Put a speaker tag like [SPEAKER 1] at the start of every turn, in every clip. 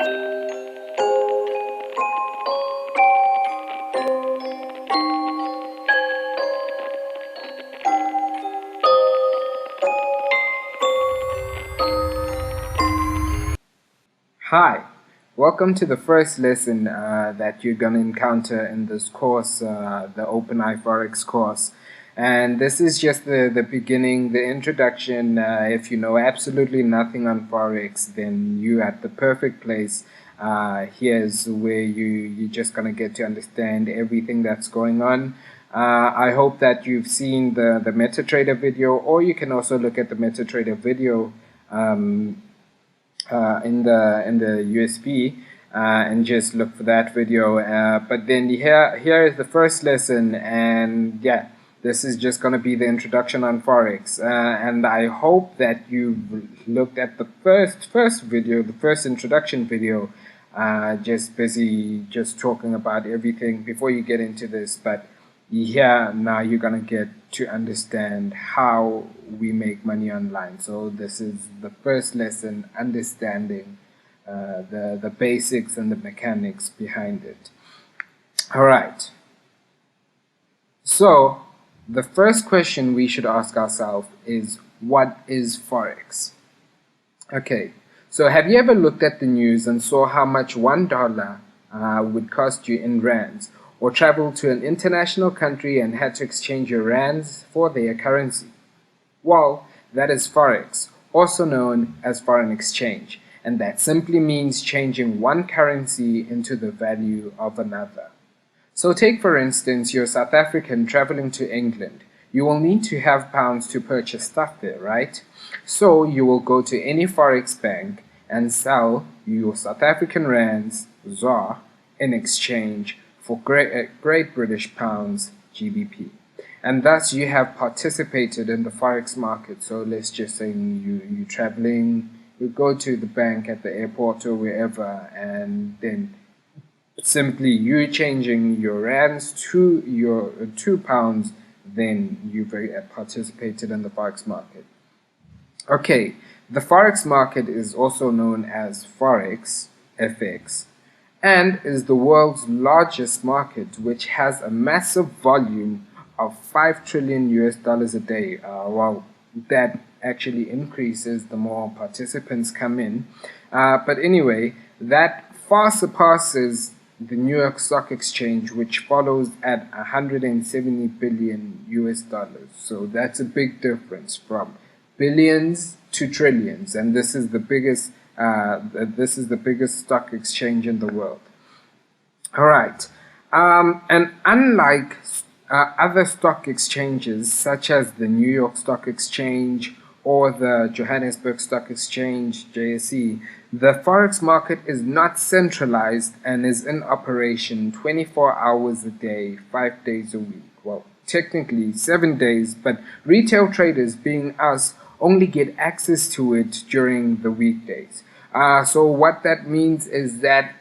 [SPEAKER 1] Hi, welcome to the first lesson that you're going to encounter in this course, the OpenEye Forex course. And this is just the beginning, the introduction. If you know absolutely nothing on Forex, then you're at the perfect place. Here's where you're just going to get to understand everything that's going on. I hope that you've seen the MetaTrader video, or you can also look at the MetaTrader video in the USB and just look for that video. But then here is the first lesson, and yeah, this is just going to be the introduction on Forex. And I hope that you looked at the first video, the first introduction video, just talking about everything before you get into this. But yeah, now you're gonna get to understand how we make money online. So this is the first lesson, understanding the basics and the mechanics behind it. All right. So the first question we should ask ourselves is, what is Forex? Okay. So have you ever looked at the news and saw how much $1 would cost you in rands? Or traveled to an international country and had to exchange your rands for their currency? Well, that is Forex, also known as foreign exchange, and that simply means changing one currency into the value of another. So take for instance, you're South African traveling to England. You will need to have pounds to purchase stuff there, right? So you will go to any Forex bank and sell your South African rands, ZAR, in exchange for Great British Pounds, GBP. And thus you have participated in the Forex market. So let's just say you're traveling, you go to the bank at the airport or wherever, and then simply you changing your rands to your £2, then you've participated in the Forex market. Okay, the Forex market is also known as Forex, FX, and is the world's largest market, which has a massive volume of 5 trillion US dollars a day. Well, that actually increases the more participants come in. But anyway, that far surpasses the New York Stock Exchange, which follows at 170 billion US dollars. So that's a big difference from billions to trillions, and this is the biggest stock exchange in the world. All right, and unlike other stock exchanges such as the New York Stock Exchange or the Johannesburg Stock Exchange, JSE, the Forex market is not centralized and is in operation 24 hours a day, 5 days a week. Well, technically 7 days, but retail traders, being us, only get access to it during the weekdays. So what that means is that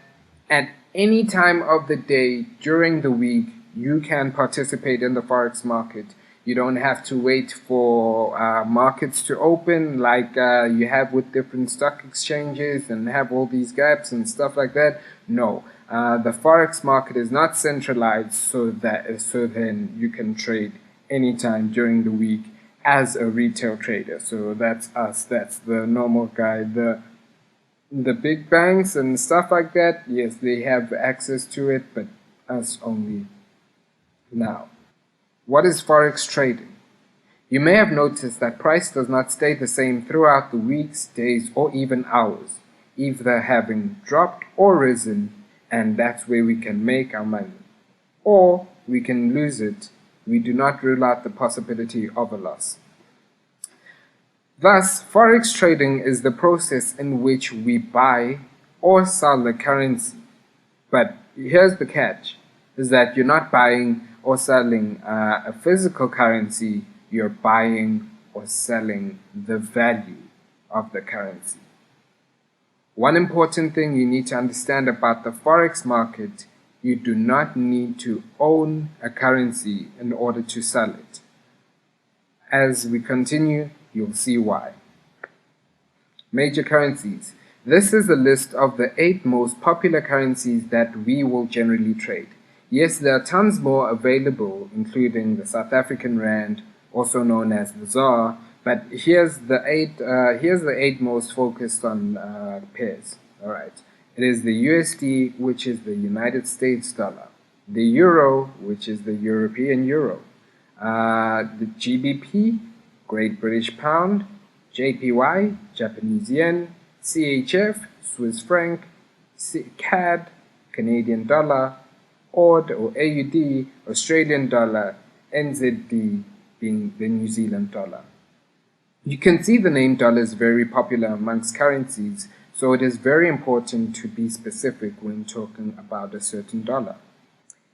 [SPEAKER 1] at any time of the day during the week, you can participate in the Forex market. You don't have to wait for markets to open like you have with different stock exchanges and have all these gaps and stuff like that. No, the Forex market is not centralized, so then you can trade anytime during the week as a retail trader. So that's us, that's the normal guy. The big banks and stuff like that, yes, they have access to it, but us only. Now, what is Forex trading? You may have noticed that price does not stay the same throughout the weeks, days, or even hours, either having dropped or risen, and that's where we can make our money. Or we can lose it. We do not rule out the possibility of a loss. Thus, Forex trading is the process in which we buy or sell the currency. But here's the catch, is that you're not buying or selling a physical currency, you're buying or selling the value of the currency. One important thing you need to understand about the Forex market, you do not need to own a currency in order to sell it. As we continue, you'll see why. Major currencies. This is a list of the 8 most popular currencies that we will generally trade. Yes, there are tons more available, including the South African Rand, also known as the ZAR, but here's the eight most focused on pairs. All right, it is the USD, which is the United States dollar, the Euro, which is the European Euro, the GBP, Great British Pound, JPY, Japanese Yen, CHF, Swiss franc, CAD, Canadian dollar, AUD or AUD, Australian dollar, NZD being the New Zealand dollar. You can see the name dollar is very popular amongst currencies, so it is very important to be specific when talking about a certain dollar.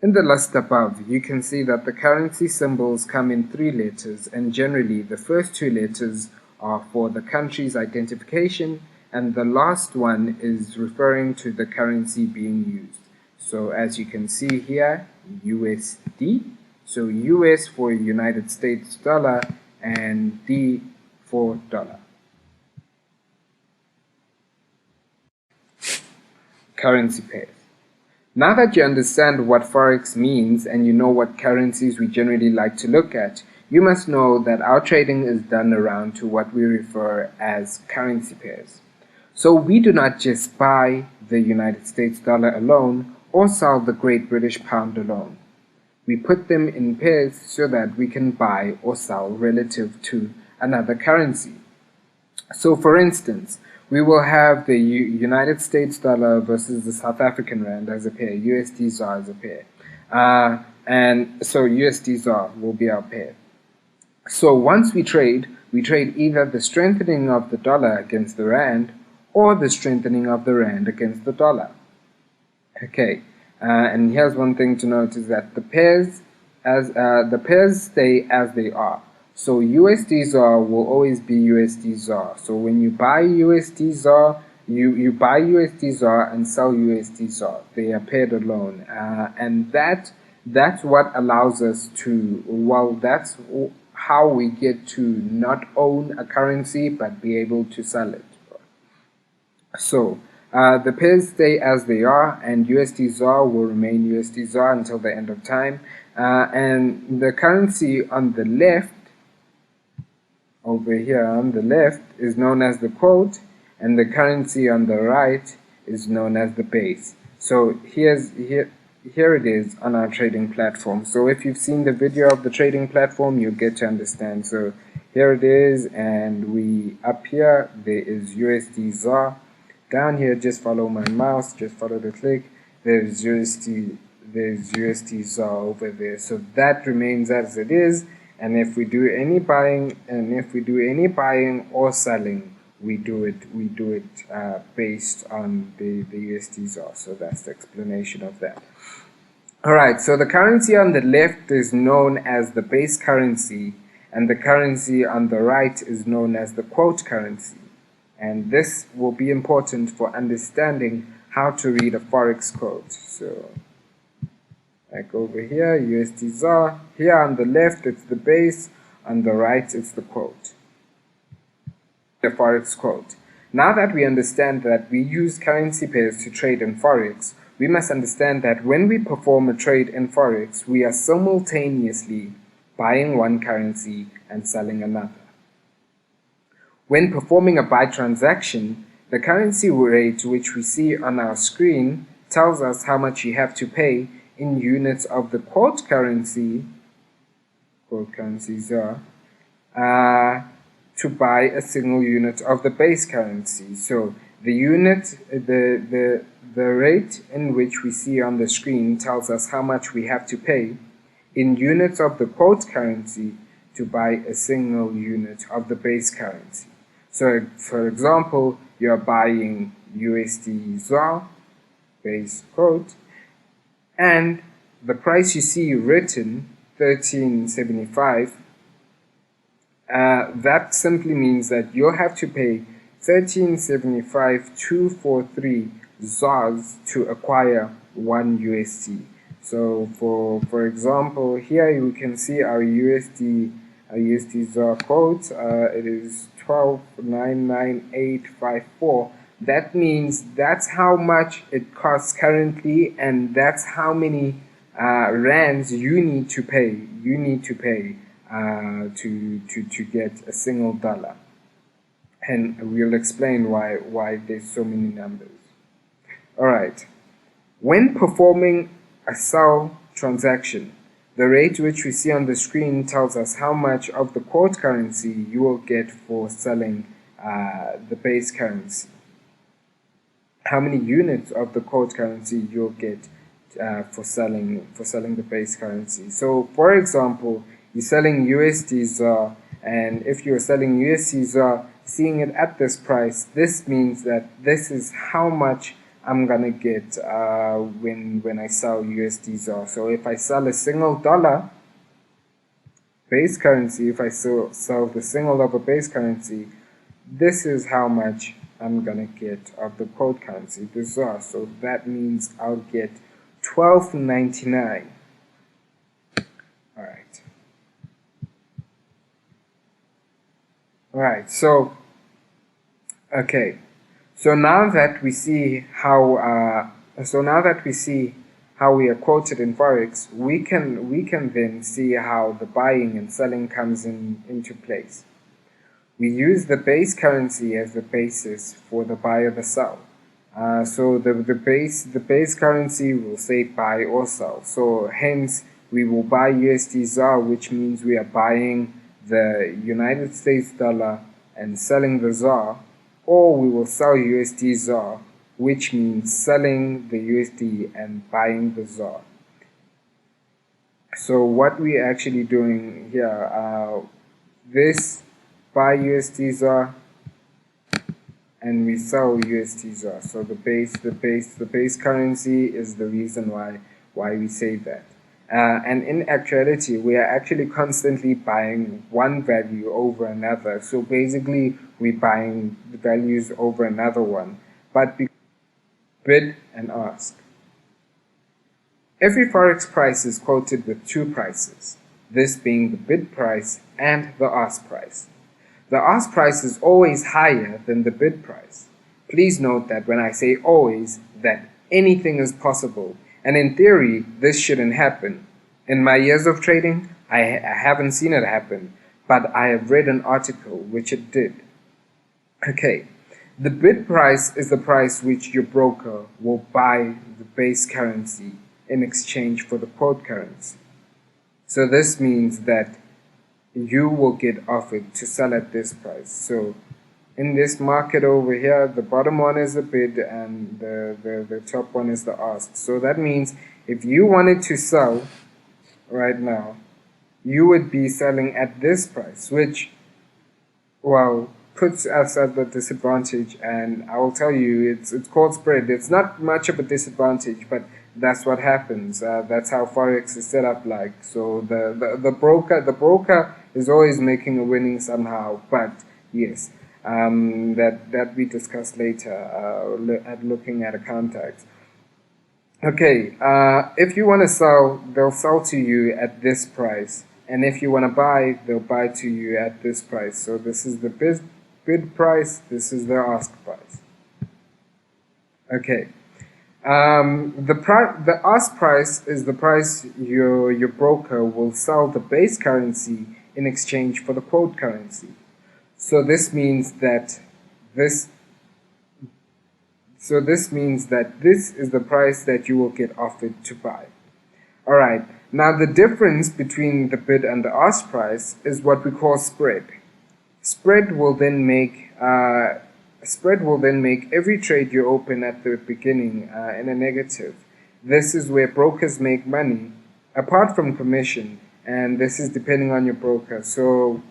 [SPEAKER 1] In the list above, you can see that the currency symbols come in 3 letters, and generally the first 2 letters are for the country's identification, and the last one is referring to the currency being used. So as you can see here, USD, so US for United States dollar and D for dollar. Currency pairs. Now that you understand what Forex means and you know what currencies we generally like to look at, you must know that our trading is done around to what we refer as currency pairs. So we do not just buy the United States dollar alone or sell the Great British Pound alone. We put them in pairs so that we can buy or sell relative to another currency. So for instance, we will have the United States dollar versus the South African Rand as a pair, USD ZAR as a pair. And so USD ZAR will be our pair. So once we trade either the strengthening of the dollar against the Rand or the strengthening of the Rand against the dollar. Okay, and here's one thing to note is that the pairs stay as they are. So USD ZAR will always be USD ZAR. So when you buy USD ZAR, you buy USD ZAR and sell USD ZAR. They are paired alone, and that's what allows us to. Well, that's how we get to not own a currency but be able to sell it. So the pairs stay as they are, and USD ZAR will remain USD ZAR until the end of time. And the currency on the left, over here on the left, is known as the quote, and the currency on the right is known as the base. So here it is on our trading platform. So if you've seen the video of the trading platform, you'll get to understand. So here it is, and up here there is USD ZAR. Down here, just follow my mouse, just follow the click. There's USD ZAR over there. So that remains as it is. And if we do any buying or selling, we do it based on the USD ZAR. So that's the explanation of that. Alright, so the currency on the left is known as the base currency, and the currency on the right is known as the quote currency. And this will be important for understanding how to read a Forex quote. So like over here, USD ZAR. Here on the left, it's the base. On the right, it's the quote. The Forex quote. Now that we understand that we use currency pairs to trade in Forex, we must understand that when we perform a trade in Forex, we are simultaneously buying one currency and selling another. When performing a buy transaction, the currency rate which we see on our screen tells us how much you have to pay in units of the quote currency ZAR, to buy a single unit of the base currency. So the rate in which we see on the screen tells us how much we have to pay in units of the quote currency to buy a single unit of the base currency. So for example, you're buying USD ZAR, base quote, and the price you see written, 13.75, that simply means that you'll have to pay 13.75,243 ZARs to acquire 1 USD. So for example, here you can see our USD ZAR quote. It is 12,99854. That means that's how much it costs currently, and that's how many rands you need to pay. To get a single dollar, and we'll explain why there's so many numbers. All right. When performing a sell transaction, the rate which we see on the screen tells us how much of the quote currency you will get for selling the base currency. How many units of the quote currency you'll get for selling the base currency. So, for example, you're selling USD ZAR, and if you're selling USD ZAR, seeing it at this price, this means that this is how much I'm gonna get when I sell USD ZAR. So if I sell a single dollar base currency, if I sell the single of a base currency, this is how much I'm gonna get of the quote currency, the ZAR. So that means I'll get $12.99. Alright, so okay. So now that we see how we are quoted in Forex, we can then see how the buying and selling comes into place. We use the base currency as the basis for the buy or the sell. So the base currency will say buy or sell. So hence we will buy USD ZAR, which means we are buying the United States dollar and selling the ZAR, or we will sell USD ZAR, which means selling the USD and buying the ZAR. So what we're actually doing here, this buy USD ZAR and we sell USD ZAR. So the base currency is the reason why we say that. And in actuality, we are actually constantly buying one value over another. So basically, we're buying the values over another one. But bid and ask. Every Forex price is quoted with two prices, this being the bid price and the ask price. The ask price is always higher than the bid price. Please note that when I say always, that anything is possible. And in theory, this shouldn't happen. In my years of trading, I haven't seen it happen, but I have read an article which it did. Okay, the bid price is the price which your broker will buy the base currency in exchange for the quote currency. So this means that you will get offered to sell at this price. So in this market over here, the bottom one is the bid and the top one is the ask. So that means if you wanted to sell right now, you would be selling at this price, which, well, puts us at a disadvantage. And I will tell you, it's called spread. It's not much of a disadvantage, but that's what happens. That's how Forex is set up like. So the broker is always making a winning somehow. But yes, that we discuss later at looking at a context. Okay, if you want to sell, they'll sell to you at this price, and if you want to buy, they'll buy to you at this price. So this is the bid price, this is the ask price. Okay, the ask price is the price your broker will sell the base currency in exchange for the quote currency. So this means that this is the price that you will get offered to buy. Alright, now the difference between the bid and the ask price is what we call spread. Spread will then make every trade you open at the beginning in a negative. This is where brokers make money apart from commission, and this is depending on your broker. So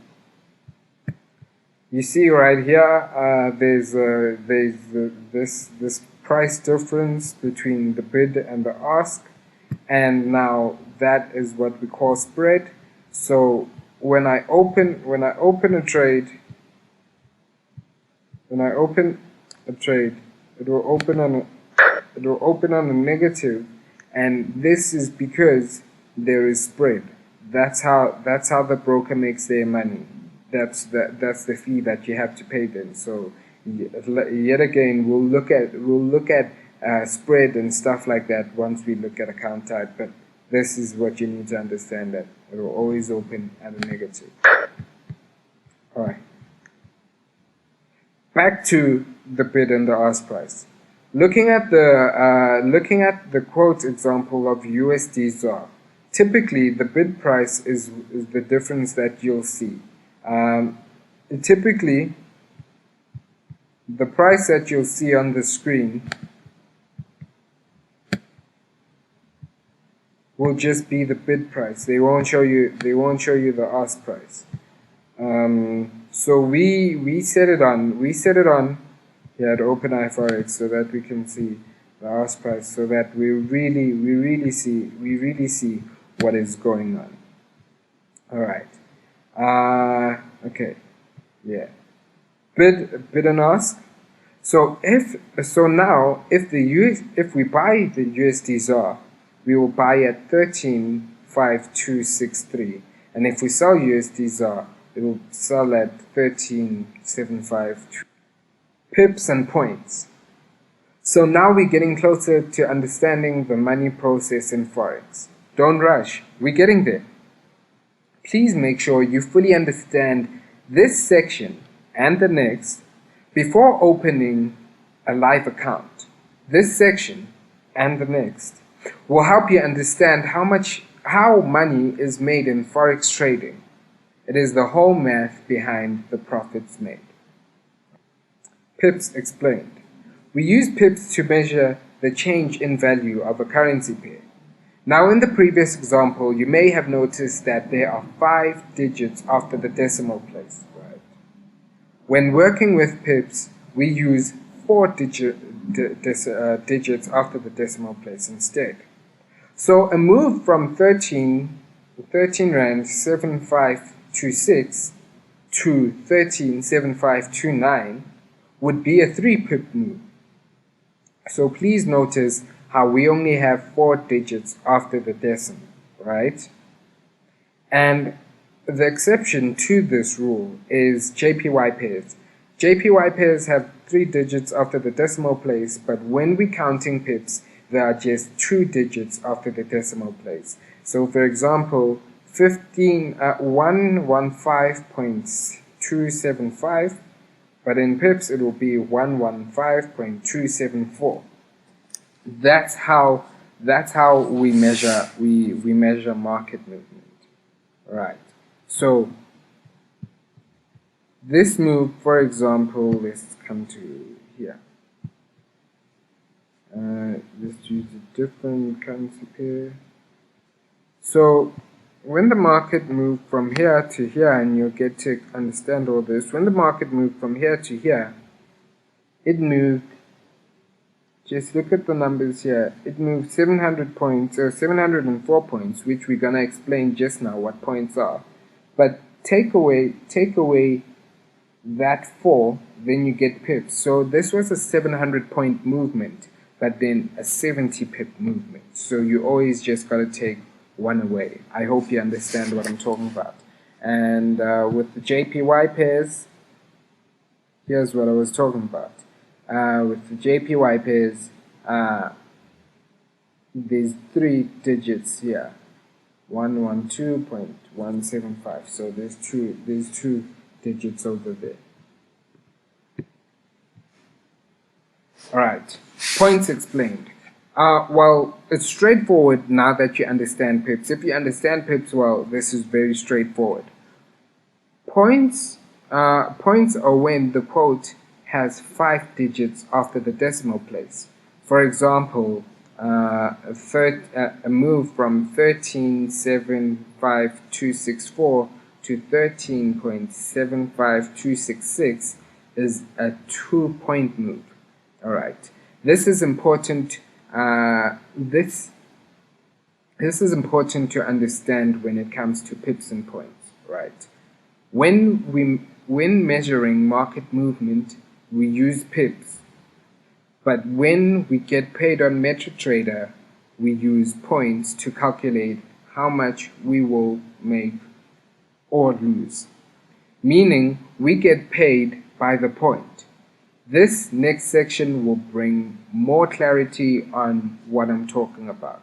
[SPEAKER 1] you see right here, there's this price difference between the bid and the ask, and now that is what we call spread. So when I open a trade, it will open on a negative, and this is because there is spread. That's how the broker makes their money. That's the fee that you have to pay them. So Yet again, we'll look at spread and stuff like that once we look at account type. But this is what you need to understand, that it will always open at a negative. All right. Back to the bid and the ask price. Looking at the quote example of USD ZAR, typically the bid price is the difference that you'll see. Typically, the price that you'll see on the screen will just be the bid price. They won't show you the ask price. So we set it on here at OpenEye Forex so that we can see the ask price, so that we really see what is going on. All right. Okay. Yeah. Bid and ask. So if we buy the USD ZAR, we will buy at 13.5263, and if we sell USD ZAR, it will sell at 13.752. Pips and points. So now we're getting closer to understanding the money process in Forex. Don't rush, we're getting there. Please make sure you fully understand this section and the next before opening a live account. This section and the next will help you understand how money is made in Forex trading. It is the whole math behind the profits made. Pips explained. We use pips to measure the change in value of a currency pair. Now, in the previous example, you may have noticed that there are 5 digits after the decimal place. Right? When working with pips, we use 4 digits after the decimal place instead. So a move from 13 Rand 7526 to 13.7529 would be a 3 pip move. So please notice how we only have 4 digits after the decimal, right? And the exception to this rule is JPY pairs. JPY pairs have 3 digits after the decimal place, but when we're counting pips, there are just 2 digits after the decimal place. So for example, 115.275, but in pips it will be 115.274. That's how we measure market movement. Right. So this move, for example, let's come to here. Let's use a different currency pair. So when the market moved from here to here, and you'll get to understand all this, when the market moved from here to here, it moved, just look at the numbers here, it moved 700 points, or 704 points, which we're going to explain just now what points are. But take away that 4, then you get pips. So this was a 700 point movement, but then a 70 pip movement. So you always just got to take one away. I hope you understand what I'm talking about. And with the JPY pairs, here's what I was talking about. With the JPY pairs, there's 3 digits here, 112.175. So there's two digits over there. All right, points explained. Well, it's straightforward now that you understand pips. If you understand pips well, this is very straightforward. Points are when the quote has 5 digits after the decimal place. For example, a move from 13.75264 to 13.75266 is a 2-point move. All right, this is important. This is important to understand when it comes to pips and points, right? When measuring market movement, we use pips, but when we get paid on MetaTrader, we use points to calculate how much we will make or lose. Meaning, we get paid by the point. This next section will bring more clarity on what I'm talking about.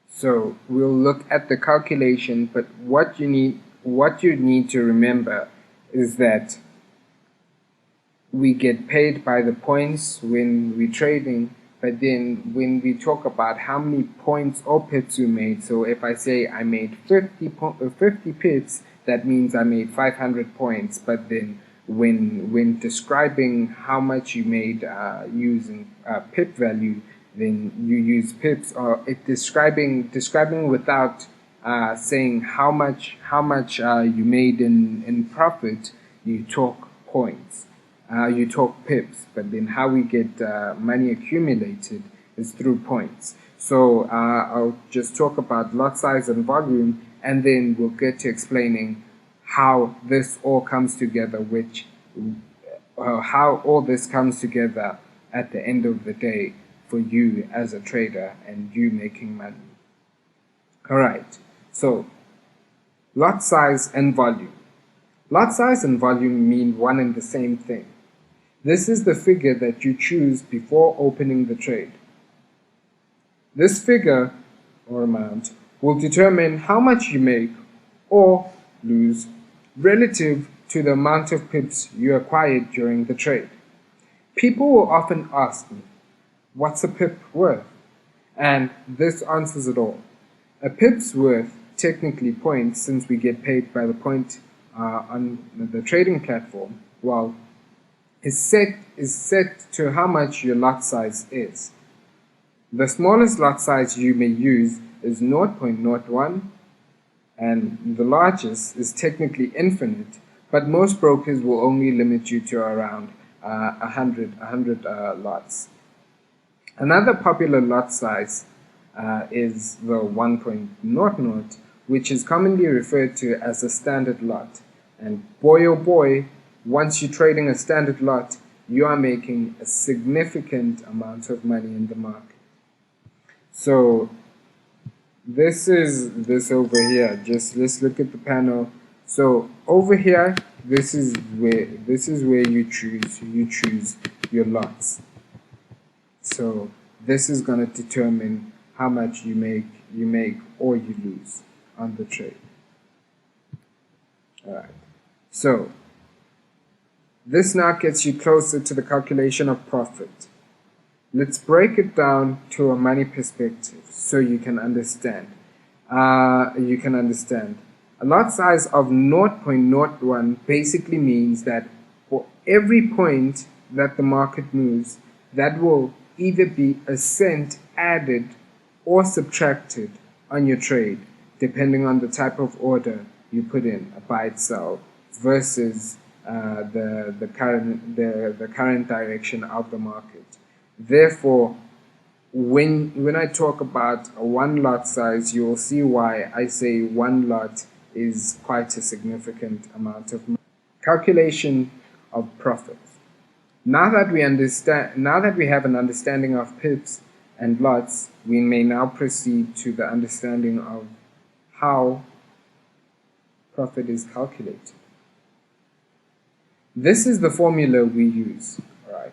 [SPEAKER 1] So we'll look at the calculation, but what you need to remember is that we get paid by the points when we're trading, but then when we talk about how many points or pips we made, so if I say I made 50 pips, that means I made 500 points, but then when describing how much you made using pip value, then you use pips, or if describing without saying how much you made in profit, you talk points. You talk pips, but then how we get money accumulated is through points. So I'll just talk about lot size and volume, and then we'll get to explaining how this all comes together, how all this comes together at the end of the day for you as a trader and you making money. Alright, so lot size and volume. Lot size and volume mean one and the same thing. This is the figure that you choose before opening the trade. This figure or amount will determine how much you make or lose relative to the amount of pips you acquired during the trade. People will often ask me, what's a pip worth? And this answers it all. A pip's worth, technically points, since we get paid by the point on the trading platform, well, is set to how much your lot size is. The smallest lot size you may use is 0.01, and the largest is technically infinite, but most brokers will only limit you to around 100 lots. Another popular lot size is the 1.00, which is commonly referred to as a standard lot. And boy oh boy, once you're trading a standard lot, you are making a significant amount of money in the market. So this is this over here. Just let's look at the panel. So over here, this is where you choose your lots. So this is going to determine how much you make or you lose on the trade. Alright. So this now gets you closer to the calculation of profit. Let's break it down to a money perspective so you can understand. A lot size of 0.01 basically means that for every point that the market moves, that will either be a cent added or subtracted on your trade, depending on the type of order you put in, a buy sell, versus the current direction of the market. Therefore, when I talk about a one lot size, you will see why I say one lot is quite a significant amount of money. Calculation of profits. Now that we have an understanding of pips and lots, we may now proceed to the understanding of how profit is calculated. This is the formula we use, alright?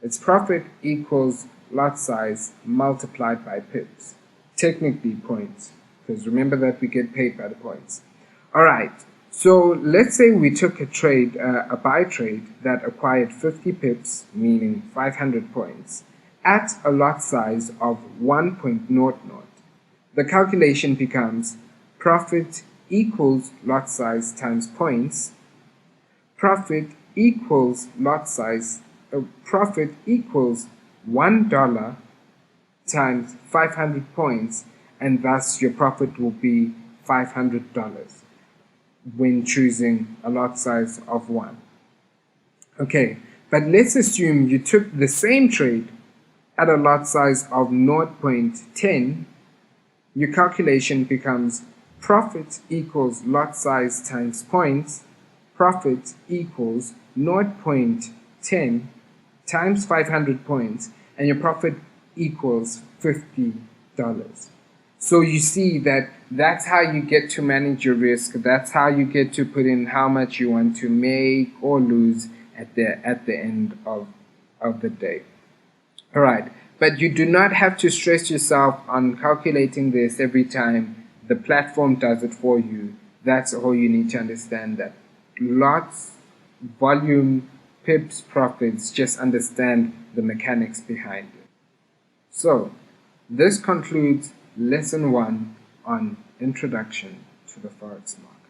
[SPEAKER 1] It's profit equals lot size multiplied by pips, technically points, because remember that we get paid by the points. Alright, so let's say we took a trade, a buy trade that acquired 50 pips, meaning 500 points, at a lot size of 1.00. The calculation becomes profit equals lot size times points. Profit equals lot size. Profit equals $1 times 500 points, and thus your profit will be $500 when choosing a lot size of 1. Okay, but let's assume you took the same trade at a lot size of 0.10. Your calculation becomes profit equals lot size times points. Profit equals 0.10 times 500 points, and your profit equals $50. So you see that that's how you get to manage your risk. That's how you get to put in how much you want to make or lose at the end of the day. All right, but you do not have to stress yourself on calculating this every time. The platform does it for you. That's all you need to understand, that lots, volume, pips, profits, just understand the mechanics behind it. So this concludes lesson 1 on Introduction to the Forex Market.